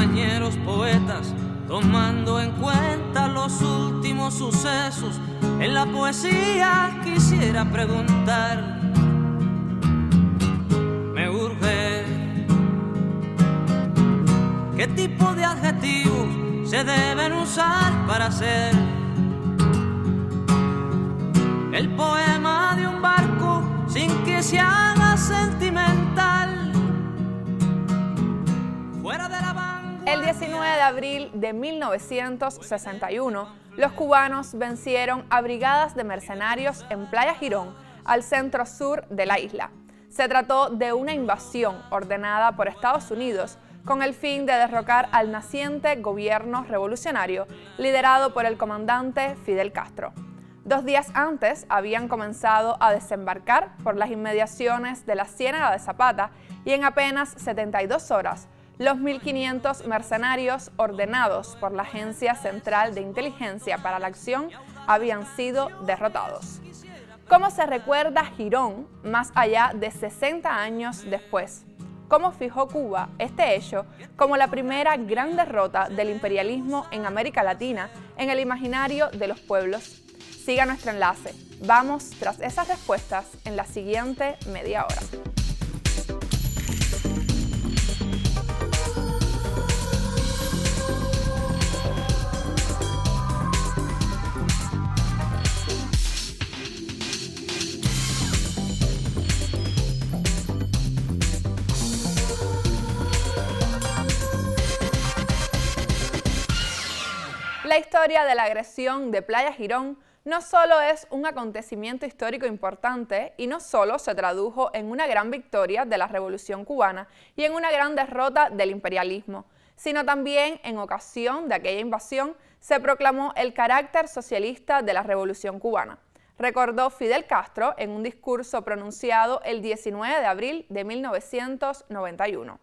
compañeros poetas, tomando en cuenta los últimos sucesos. En la poesía quisiera preguntar, me urge, ¿qué tipo de adjetivos se deben usar para hacer el poema de un barco sin que se haga sentimental? Fuera de la vanguardia. El 19 de abril de 1961, los cubanos vencieron a brigadas de mercenarios en Playa Girón, al centro sur de la isla. Se trató de una invasión ordenada por Estados Unidos con el fin de derrocar al naciente gobierno revolucionario liderado por el comandante Fidel Castro. 2 días antes habían comenzado a desembarcar por las inmediaciones de la Ciénaga de Zapata y en apenas 72 horas los 1.500 mercenarios ordenados por la Agencia Central de Inteligencia para la Acción habían sido derrotados. ¿Cómo se recuerda Girón más allá de 60 años después? ¿Cómo fijó Cuba este hecho como la primera gran derrota del imperialismo en América Latina en el imaginario de los pueblos? Siga nuestro enlace. Vamos tras esas respuestas en la siguiente media hora. La historia de la agresión de Playa Girón no solo es un acontecimiento histórico importante y no solo se tradujo en una gran victoria de la Revolución Cubana y en una gran derrota del imperialismo, sino también en ocasión de aquella invasión se proclamó el carácter socialista de la Revolución Cubana, recordó Fidel Castro en un discurso pronunciado el 19 de abril de 1991.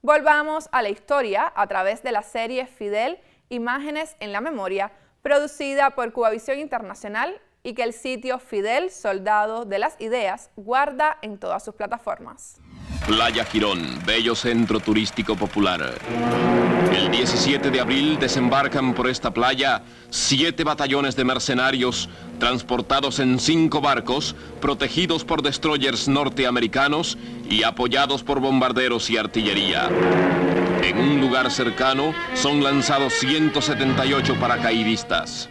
Volvamos a la historia a través de la serie Fidel, Imágenes en la Memoria, producida por Cubavisión Internacional y que el sitio Fidel, Soldado de las Ideas, guarda en todas sus plataformas. Playa Girón, bello centro turístico popular. El 17 de abril desembarcan por esta playa 7 batallones de mercenarios transportados en 5 barcos, protegidos por destroyers norteamericanos y apoyados por bombarderos y artillería. En un lugar cercano son lanzados 178 paracaidistas.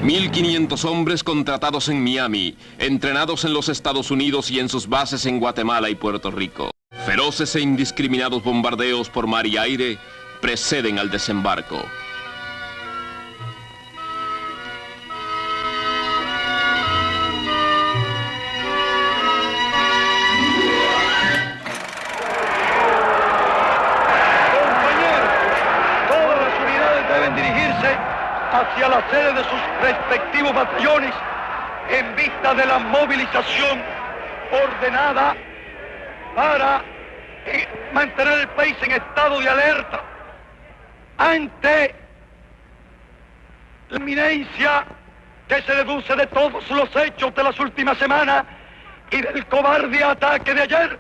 1.500 hombres contratados en Miami, entrenados en los Estados Unidos y en sus bases en Guatemala y Puerto Rico. Feroces e indiscriminados bombardeos por mar y aire preceden al desembarco. Hacia la sede de sus respectivos batallones en vista de la movilización ordenada para mantener el país en estado de alerta ante la inminencia que se deduce de todos los hechos de las últimas semanas y del cobarde ataque de ayer,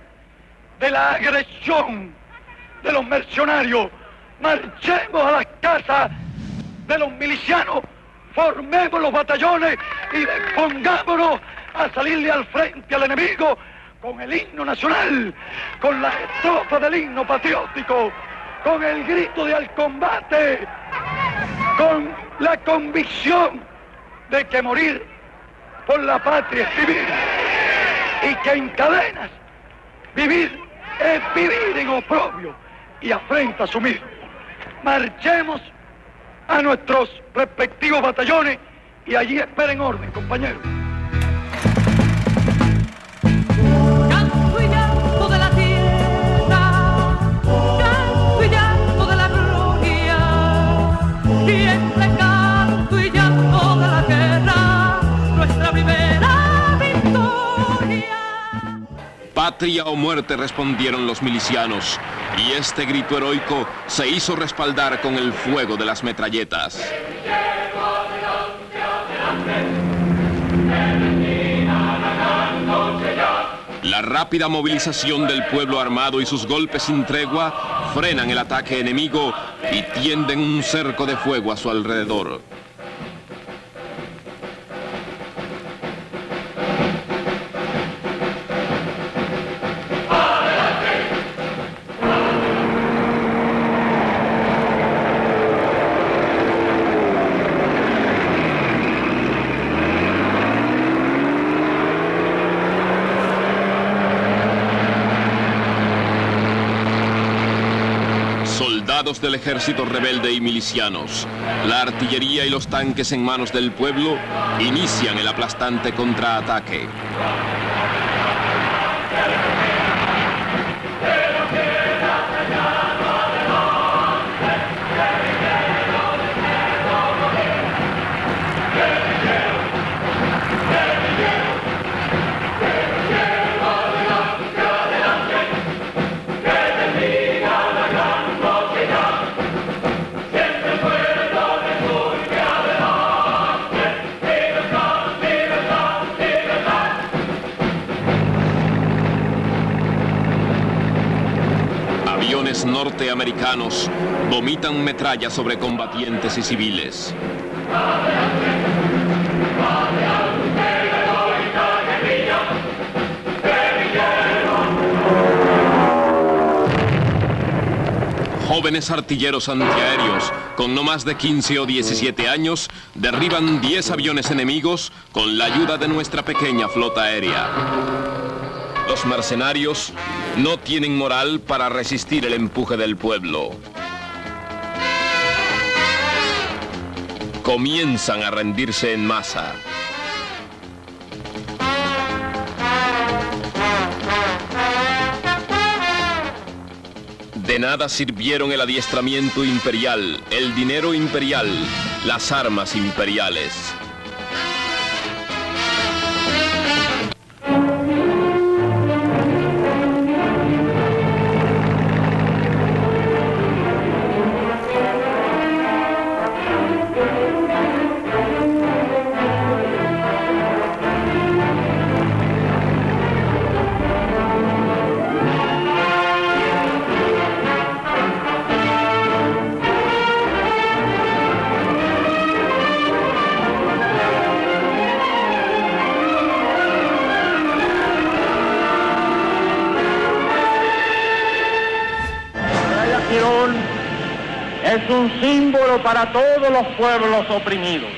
de la agresión de los mercenarios. Marchemos a las casas de los milicianos, formemos los batallones y pongámonos a salirle al frente al enemigo con el himno nacional, con la estrofa del himno patriótico, con el grito de al combate, con la convicción de que morir por la patria es vivir y que en cadenas vivir es vivir en oprobio y afrenta asumir. Marchemos a nuestros respectivos batallones y allí esperen orden, compañeros. Canto y llanto de la tierra, canto y llanto de la gloria, y entre canto y llanto de la guerra, nuestra primera victoria. Patria o muerte, respondieron los milicianos, y este grito heroico se hizo respaldar con el fuego de las metralletas. La rápida movilización del pueblo armado y sus golpes sin tregua frenan el ataque enemigo y tienden un cerco de fuego a su alrededor. Soldados del ejército rebelde y milicianos, la artillería y los tanques en manos del pueblo inician el aplastante contraataque. Aviones norteamericanos vomitan metralla sobre combatientes y civiles. Jóvenes artilleros antiaéreos con no más de 15 o 17 años derriban 10 aviones enemigos con la ayuda de nuestra pequeña flota aérea. Los mercenarios no tienen moral para resistir el empuje del pueblo. Comienzan a rendirse en masa. De nada sirvieron el adiestramiento imperial, el dinero imperial, las armas imperiales. Es un símbolo para todos los pueblos oprimidos.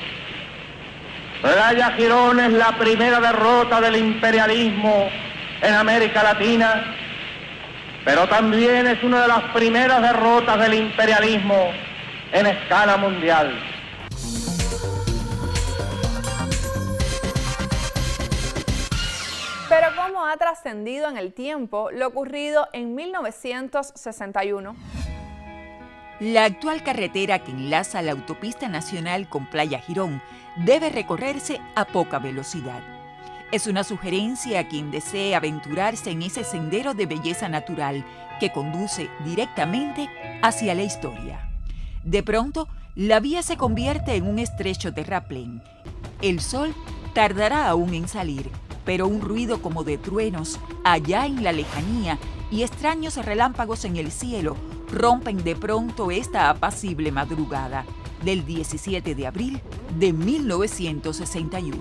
Playa Girón es la primera derrota del imperialismo en América Latina, pero también es una de las primeras derrotas del imperialismo en escala mundial. Pero ¿cómo ha trascendido en el tiempo lo ocurrido en 1961? La actual carretera que enlaza la autopista nacional con Playa Girón debe recorrerse a poca velocidad. Es una sugerencia a quien desee aventurarse en ese sendero de belleza natural que conduce directamente hacia la historia. De pronto, la vía se convierte en un estrecho terraplén. El sol tardará aún en salir, pero un ruido como de truenos allá en la lejanía y extraños relámpagos en el cielo rompen de pronto esta apacible madrugada del 17 de abril de 1961.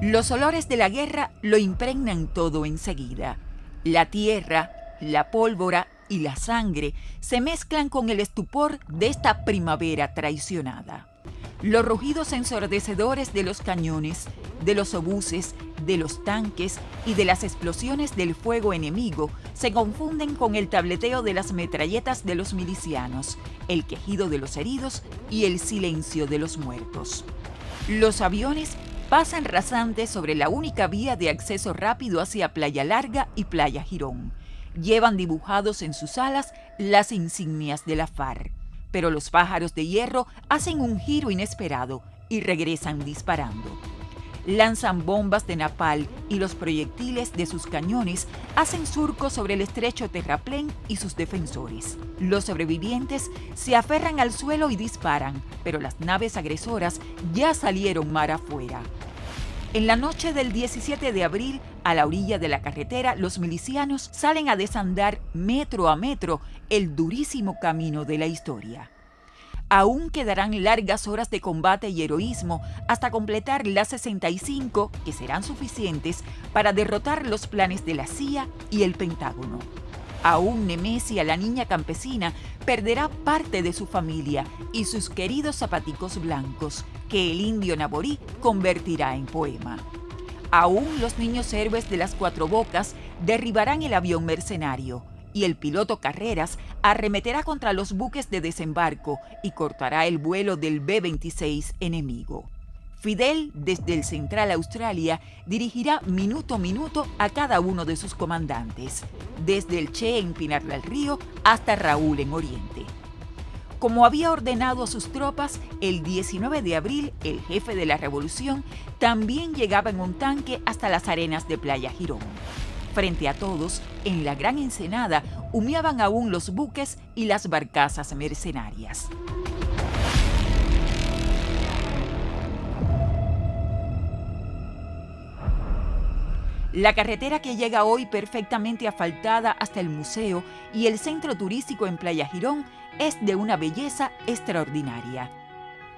Los olores de la guerra lo impregnan todo enseguida. La tierra, la pólvora y la sangre se mezclan con el estupor de esta primavera traicionada. Los rugidos ensordecedores de los cañones, de los obuses, de los tanques y de las explosiones del fuego enemigo se confunden con el tableteo de las metralletas de los milicianos, el quejido de los heridos y el silencio de los muertos. Los aviones pasan rasantes sobre la única vía de acceso rápido hacia Playa Larga y Playa Girón. Llevan dibujados en sus alas las insignias de la FARC. Pero los pájaros de hierro hacen un giro inesperado y regresan disparando. Lanzan bombas de napal y los proyectiles de sus cañones hacen surcos sobre el estrecho terraplén y sus defensores. Los sobrevivientes se aferran al suelo y disparan, pero las naves agresoras ya salieron mar afuera. En la noche del 17 de abril, a la orilla de la carretera, los milicianos salen a desandar metro a metro el durísimo camino de la historia. Aún quedarán largas horas de combate y heroísmo hasta completar las 65, que serán suficientes para derrotar los planes de la CIA y el Pentágono. Aún Nemesia, la niña campesina, perderá parte de su familia y sus queridos zapaticos blancos, que el indio Naborí convertirá en poema. Aún los niños héroes de las Cuatro Bocas derribarán el avión mercenario, y el piloto Carreras arremeterá contra los buques de desembarco y cortará el vuelo del B-26 enemigo. Fidel, desde el Central Australia, dirigirá minuto a minuto a cada uno de sus comandantes, desde el Che en Pinar del Río hasta Raúl en Oriente. Como había ordenado a sus tropas, el 19 de abril el jefe de la revolución también llegaba en un tanque hasta las arenas de Playa Girón. Frente a todos, en la gran ensenada, humeaban aún los buques y las barcazas mercenarias. La carretera que llega hoy perfectamente asfaltada hasta el museo y el centro turístico en Playa Girón es de una belleza extraordinaria.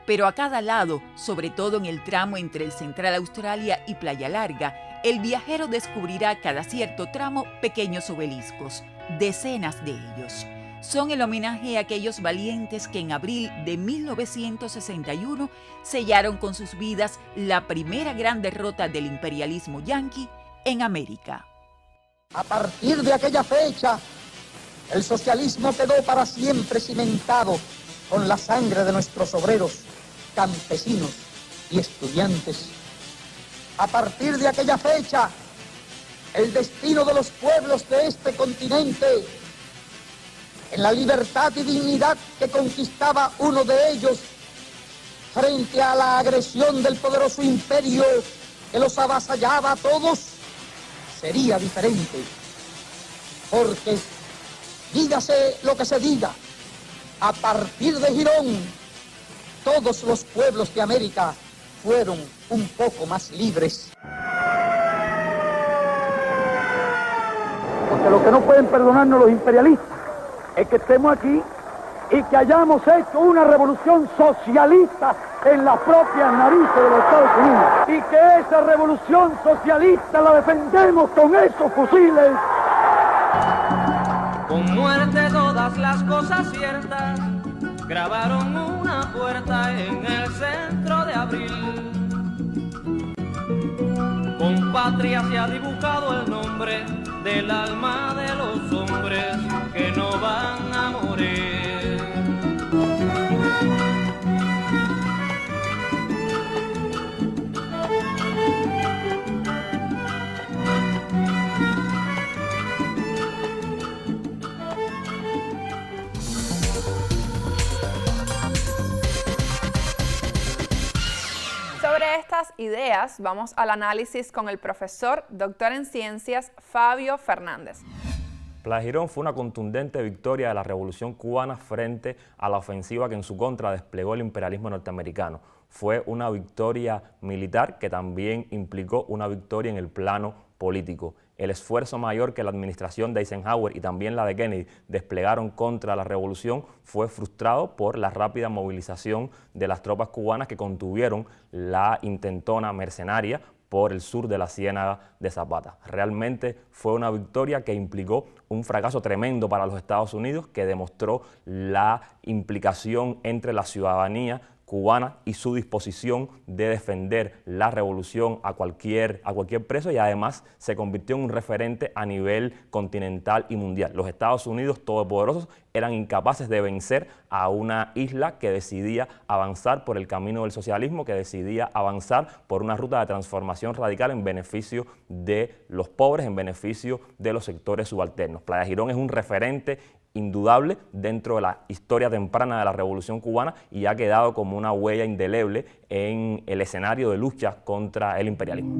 Pero a cada lado, sobre todo en el tramo entre el Central Australia y Playa Larga, el viajero descubrirá cada cierto tramo pequeños obeliscos, decenas de ellos. Son el homenaje a aquellos valientes que en abril de 1961 sellaron con sus vidas la primera gran derrota del imperialismo yanqui en América. A partir de aquella fecha, el socialismo quedó para siempre cimentado con la sangre de nuestros obreros, campesinos y estudiantes. A partir de aquella fecha, el destino de los pueblos de este continente, en la libertad y dignidad que conquistaba uno de ellos frente a la agresión del poderoso imperio que los avasallaba a todos, sería diferente. Porque, dígase lo que se diga, a partir de Girón, todos los pueblos de América fueron un poco más libres. Porque lo que no pueden perdonarnos los imperialistas es que estemos aquí y que hayamos hecho una revolución socialista en las propias narices de los Estados Unidos. Y que esa revolución socialista la defendemos con esos fusiles. Con muerte todas las cosas ciertas, grabaron una puerta en el centro de abril. Con patria se ha dibujado el nombre del alma de los hombres que no van a morir. Sobre estas ideas vamos al análisis con el profesor, doctor en ciencias, Fabio Fernández. Playa Girón fue una contundente victoria de la Revolución Cubana frente a la ofensiva que en su contra desplegó el imperialismo norteamericano. Fue una victoria militar que también implicó una victoria en el plano político. El esfuerzo mayor que la administración de Eisenhower y también la de Kennedy desplegaron contra la revolución fue frustrado por la rápida movilización de las tropas cubanas que contuvieron la intentona mercenaria por el sur de la Ciénaga de Zapata. Realmente fue una victoria que implicó un fracaso tremendo para los Estados Unidos, que demostró la implicación entre la ciudadanía cubana y su disposición de defender la revolución a cualquier precio, y además se convirtió en un referente a nivel continental y mundial. Los Estados Unidos, todopoderosos, eran incapaces de vencer a una isla que decidía avanzar por el camino del socialismo, que decidía avanzar por una ruta de transformación radical en beneficio de los pobres, en beneficio de los sectores subalternos. Playa Girón es un referente indudable dentro de la historia temprana de la Revolución Cubana y ha quedado como una huella indeleble en el escenario de lucha contra el imperialismo.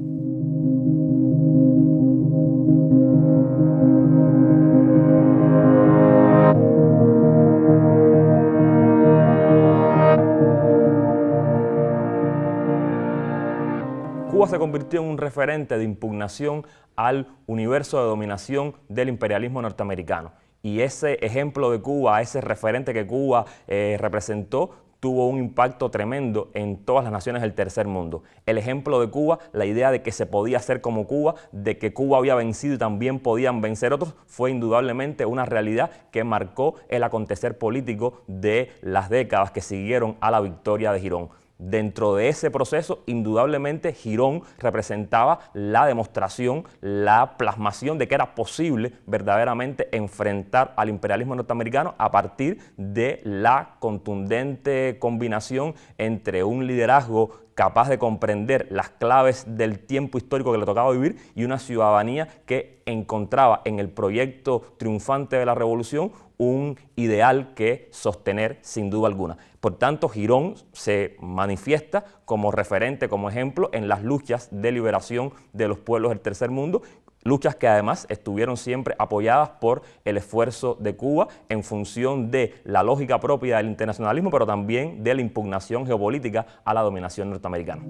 Cuba se convirtió en un referente de impugnación al universo de dominación del imperialismo norteamericano. Y ese ejemplo de Cuba, ese referente que Cuba representó, tuvo un impacto tremendo en todas las naciones del tercer mundo. El ejemplo de Cuba, la idea de que se podía ser como Cuba, de que Cuba había vencido y también podían vencer otros, fue indudablemente una realidad que marcó el acontecer político de las décadas que siguieron a la victoria de Girón. Dentro de ese proceso, indudablemente, Girón representaba la demostración, la plasmación de que era posible verdaderamente enfrentar al imperialismo norteamericano a partir de la contundente combinación entre un liderazgo capaz de comprender las claves del tiempo histórico que le tocaba vivir y una ciudadanía que encontraba en el proyecto triunfante de la revolución un ideal que sostener sin duda alguna. Por tanto, Girón se manifiesta como referente, como ejemplo en las luchas de liberación de los pueblos del tercer mundo, luchas que además estuvieron siempre apoyadas por el esfuerzo de Cuba en función de la lógica propia del internacionalismo, pero también de la impugnación geopolítica a la dominación norteamericana.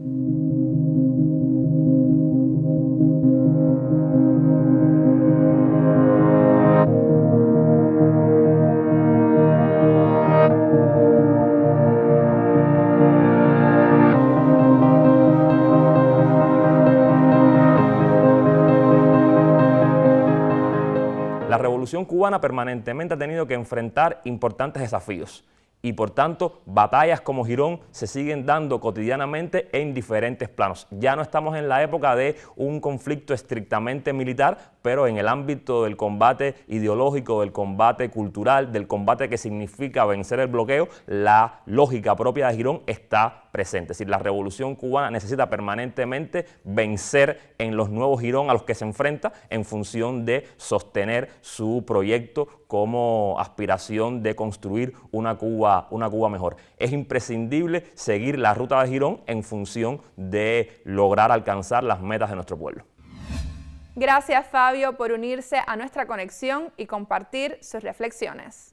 La Revolución Cubana permanentemente ha tenido que enfrentar importantes desafíos y por tanto batallas como Girón se siguen dando cotidianamente en diferentes planos. Ya no estamos en la época de un conflicto estrictamente militar, pero en el ámbito del combate ideológico, del combate cultural, del combate que significa vencer el bloqueo, la lógica propia de Girón está presente. Es decir, la Revolución Cubana necesita permanentemente vencer en los nuevos Girón a los que se enfrenta en función de sostener su proyecto como aspiración de construir una Cuba mejor. Es imprescindible seguir la ruta de Girón en función de lograr alcanzar las metas de nuestro pueblo. Gracias, Fabio, por unirse a nuestra conexión y compartir sus reflexiones.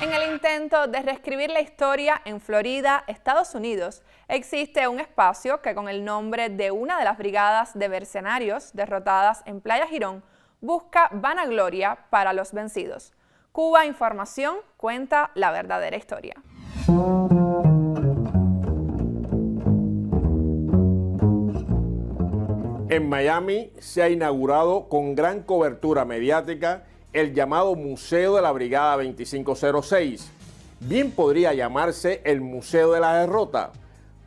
En el intento de reescribir la historia en Florida, Estados Unidos, existe un espacio que con el nombre de una de las brigadas de mercenarios derrotadas en Playa Girón busca vanagloria para los vencidos. Cuba Información cuenta la verdadera historia. En Miami se ha inaugurado con gran cobertura mediática el llamado Museo de la Brigada 2506. Bien podría llamarse el Museo de la Derrota,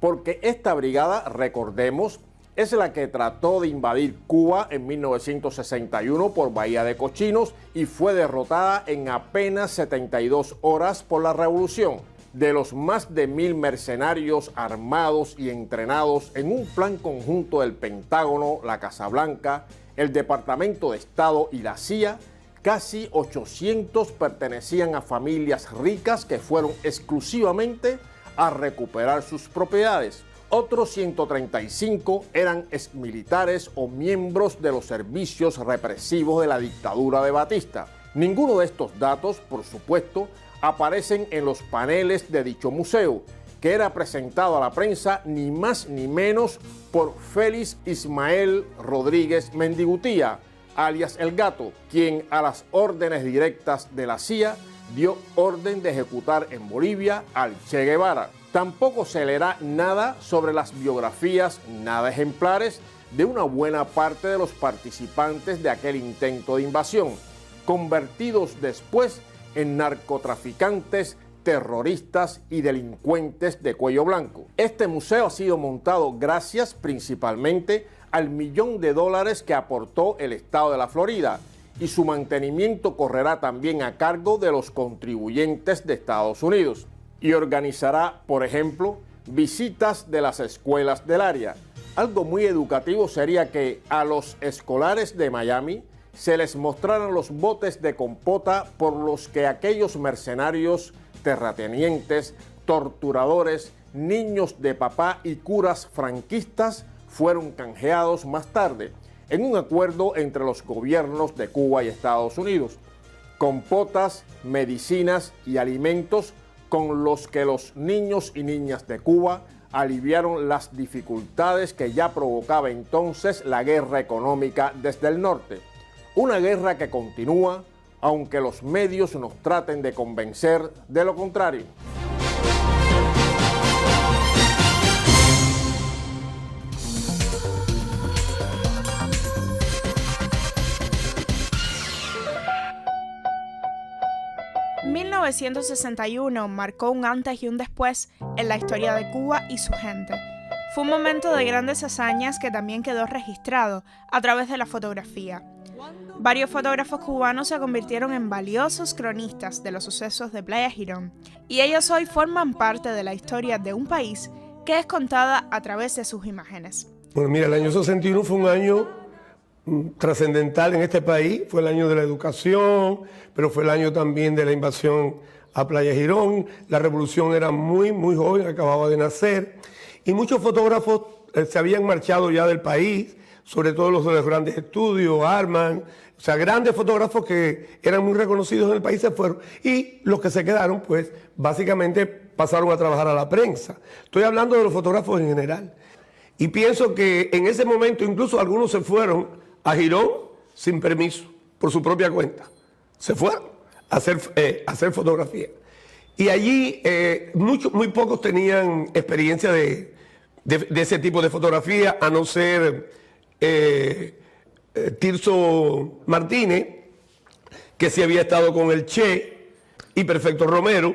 porque esta brigada, recordemos, es la que trató de invadir Cuba en 1961 por Bahía de Cochinos y fue derrotada en apenas 72 horas por la revolución. De los más de 1000 mercenarios armados y entrenados en un plan conjunto del Pentágono, la Casa Blanca, el Departamento de Estado y la CIA, casi 800 pertenecían a familias ricas que fueron exclusivamente a recuperar sus propiedades. Otros 135 eran exmilitares o miembros de los servicios represivos de la dictadura de Batista. Ninguno de estos datos, por supuesto, aparecen en los paneles de dicho museo, que era presentado a la prensa ni más ni menos por Félix Ismael Rodríguez Mendigutía, alias El Gato, quien a las órdenes directas de la CIA dio orden de ejecutar en Bolivia al Che Guevara. Tampoco se leerá nada sobre las biografías nada ejemplares de una buena parte de los participantes de aquel intento de invasión, convertidos después en narcotraficantes, terroristas y delincuentes de cuello blanco. Este museo ha sido montado gracias principalmente al $1 millón que aportó el estado de la Florida, y su mantenimiento correrá también a cargo de los contribuyentes de Estados Unidos. Y organizará, por ejemplo, visitas de las escuelas del área. Algo muy educativo sería que a los escolares de Miami se les mostraran los botes de compota por los que aquellos mercenarios, terratenientes, torturadores, niños de papá y curas franquistas fueron canjeados más tarde en un acuerdo entre los gobiernos de Cuba y Estados Unidos. Compotas, medicinas y alimentos con los que los niños y niñas de Cuba aliviaron las dificultades que ya provocaba entonces la guerra económica desde el norte. Una guerra que continúa, aunque los medios nos traten de convencer de lo contrario. En 1961 marcó un antes y un después en la historia de Cuba y su gente. Fue un momento de grandes hazañas que también quedó registrado a través de la fotografía. Varios fotógrafos cubanos se convirtieron en valiosos cronistas de los sucesos de Playa Girón, y ellos hoy forman parte de la historia de un país que es contada a través de sus imágenes. Bueno, mira, el año 61 fue un año trascendental en este país, fue el año de la educación, pero fue el año también de la invasión a Playa Girón. La revolución era muy joven, acababa de nacer, y muchos fotógrafos se habían marchado ya del país, sobre todo los de los grandes estudios, Arman, o sea, grandes fotógrafos que eran muy reconocidos en el país se fueron, y los que se quedaron, pues, básicamente pasaron a trabajar a la prensa. Estoy hablando de los fotógrafos en general. Y pienso que en ese momento incluso algunos se fueron a Girón sin permiso, por su propia cuenta. Se fueron a hacer fotografía. Y allí muy pocos tenían experiencia de ese tipo de fotografía, a no ser Tirso Martínez, que sí había estado con el Che, y Perfecto Romero,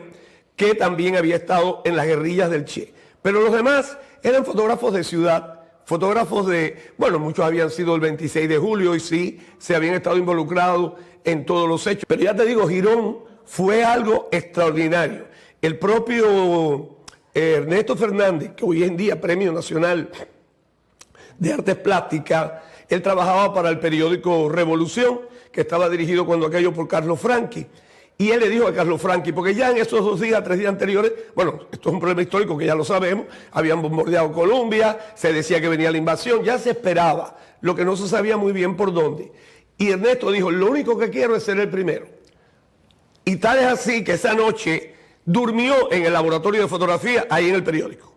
que también había estado en las guerrillas del Che. Pero los demás eran fotógrafos de ciudad, fotógrafos de, bueno, muchos habían sido el 26 de julio y sí, se habían estado involucrados en todos los hechos. Pero ya te digo, Girón fue algo extraordinario. El propio Ernesto Fernández, que hoy en día Premio Nacional de Artes Plásticas, él trabajaba para el periódico Revolución, que estaba dirigido cuando aquello por Carlos Franchi. Y él le dijo a Carlos Franchi, porque ya en esos 2 días, 3 días anteriores, bueno, esto es un problema histórico que ya lo sabemos, habían bombardeado Colombia, se decía que venía la invasión, ya se esperaba, lo que no se sabía muy bien por dónde. Y Ernesto dijo, lo único que quiero es ser el primero. Y tal es así que esa noche durmió en el laboratorio de fotografía, ahí en el periódico.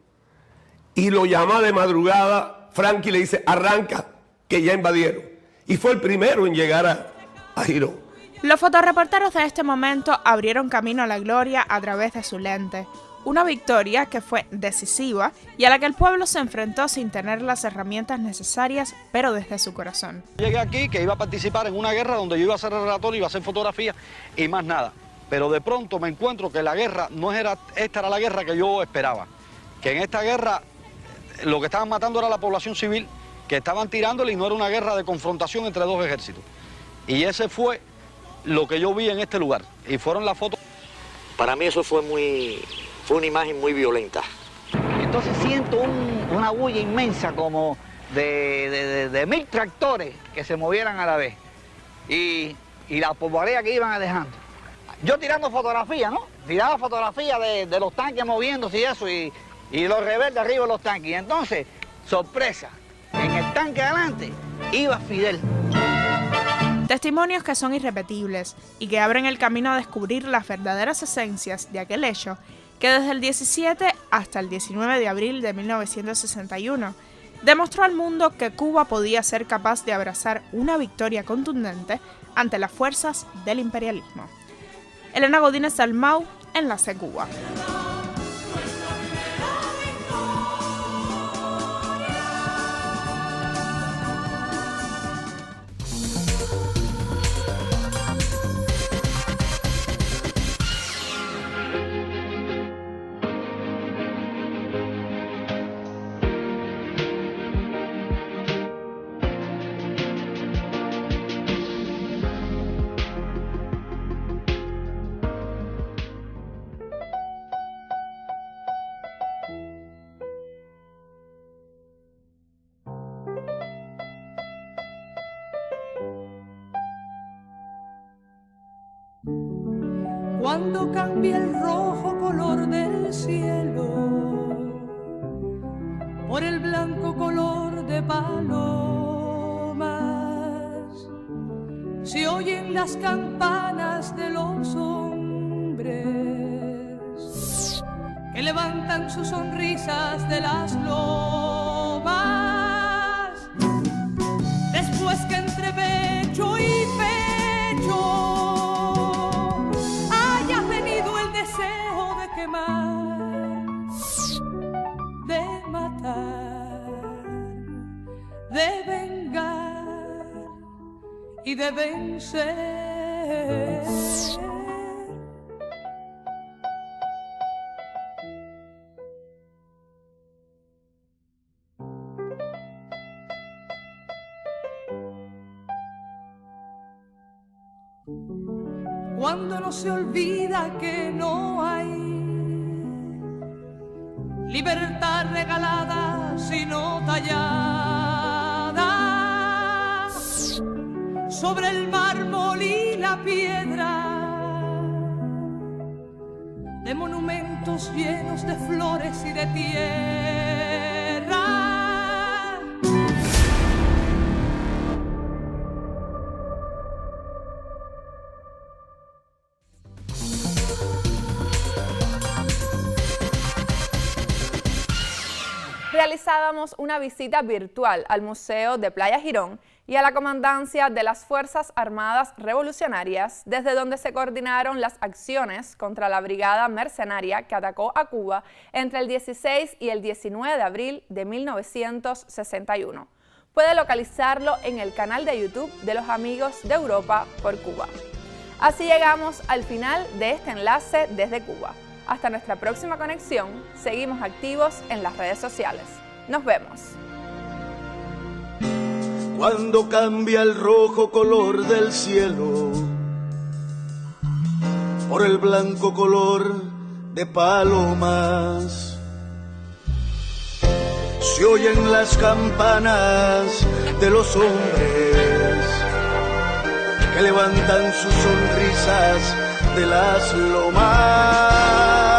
Y lo llama de madrugada, Franchi le dice, arranca, que ya invadieron. Y fue el primero en llegar a Girón. Los fotoreporteros de este momento abrieron camino a la gloria a través de su lente. Una victoria que fue decisiva y a la que el pueblo se enfrentó sin tener las herramientas necesarias, pero desde su corazón. Llegué aquí que iba a participar en una guerra donde yo iba a hacer relatorio, iba a hacer fotografía y más nada. Pero de pronto me encuentro que la guerra no era, esta era la guerra que yo esperaba. Que en esta guerra lo que estaban matando era la población civil, que estaban tirándole y no era una guerra de confrontación entre 2 ejércitos. Y ese fue lo que yo vi en este lugar, y fueron las fotos. Para mí eso fue una imagen muy violenta. Entonces siento una bulla inmensa como de 1000 tractores que se movieran a la vez, y la polvareda que iban dejando. Yo tirando fotografía, ¿no? Tiraba fotografía de los tanques moviéndose y eso, y los rebeldes arriba de los tanques. Y entonces, sorpresa, en el tanque adelante iba Fidel. Testimonios que son irrepetibles y que abren el camino a descubrir las verdaderas esencias de aquel hecho que desde el 17 hasta el 19 de abril de 1961 demostró al mundo que Cuba podía ser capaz de abrazar una victoria contundente ante las fuerzas del imperialismo. Elena Godínez Dalmau, Enlace Cuba. Cuando cambia el rojo color del cielo por el blanco color de palomas, se oyen las campanas de los hombres que levantan sus sonrisas de las lomas. Después que entre pecho y pecho hayas tenido el deseo de quemar, de matar, de vengar y de vencer. Cuando no se olvida que no hay libertad regalada sino tallada sobre el mármol y la piedra de monumentos llenos de flores y de tierra. Realizábamos una visita virtual al Museo de Playa Girón y a la Comandancia de las Fuerzas Armadas Revolucionarias, desde donde se coordinaron las acciones contra la brigada mercenaria que atacó a Cuba entre el 16 y el 19 de abril de 1961. Puede localizarlo en el canal de YouTube de los Amigos de Europa por Cuba. Así llegamos al final de este enlace desde Cuba. Hasta nuestra próxima conexión, seguimos activos en las redes sociales. Nos vemos. Cuando cambia el rojo color del cielo por el blanco color de palomas, se oyen las campanas de los hombres que levantan sus sonrisas de las lomas.